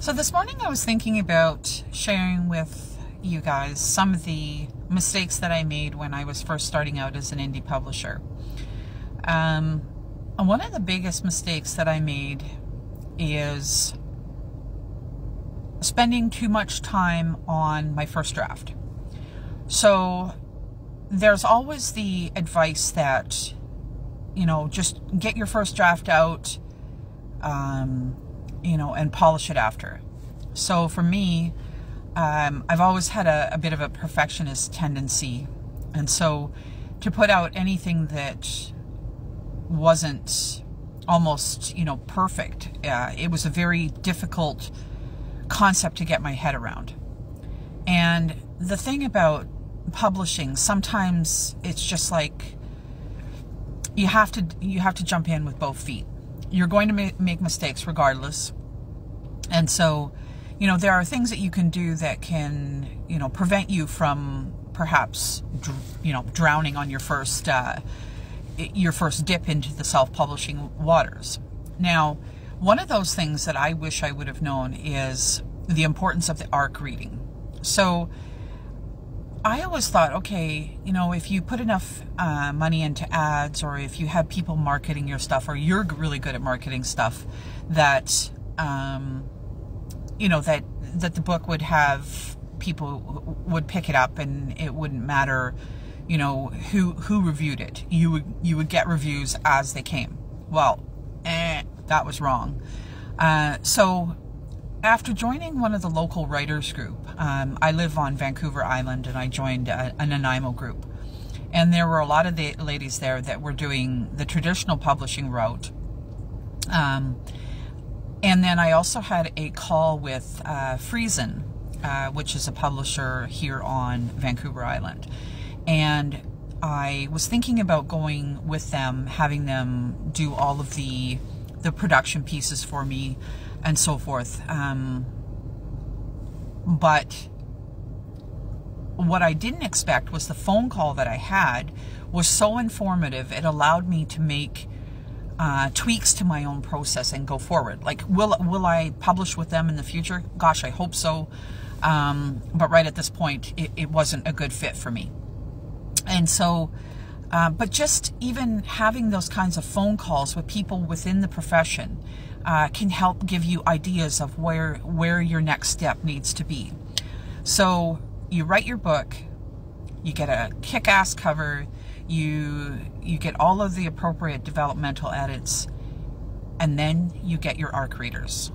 So this morning I was thinking about sharing with you guys some of the mistakes that I made when I was first starting out as an indie publisher. One of the biggest mistakes that I made is spending too much time on my first draft. So there's always the advice that, just get your first draft out, and polish it after. So for me, I've always had a bit of a perfectionist tendency. And so to put out anything that wasn't almost, perfect, it was a very difficult concept to get my head around. And the thing about publishing, sometimes it's just like you have to jump in with both feet. You're going to make mistakes regardless. And so, there are things that you can do that can, prevent you from perhaps, drowning on your first dip into the self-publishing waters. Now, one of those things that I wish I would have known is the importance of the ARC reading. So I always thought, okay, if you put enough money into ads, or if you have people marketing your stuff, or you're really good at marketing stuff, that that the book would have people would pick it up, and it wouldn't matter, who reviewed it. You would get reviews as they came. Well, that was wrong. So after joining one of the local writers group, I live on Vancouver Island, and I joined an Nanaimo group. And there were a lot of the ladies there that were doing the traditional publishing route. And then I also had a call with Friesen, which is a publisher here on Vancouver Island. And I was thinking about going with them, having them do all of the production pieces for me and so forth. But what I didn't expect was the phone call that I had was so informative. It allowed me to make tweaks to my own process and go forward. Like, will I publish with them in the future? Gosh, I hope so. But right at this point, it wasn't a good fit for me. And so, but just even having those kinds of phone calls with people within the profession can help give you ideas of where your next step needs to be. So you write your book, you get a kick-ass cover, you get all of the appropriate developmental edits, and then you get your ARC readers.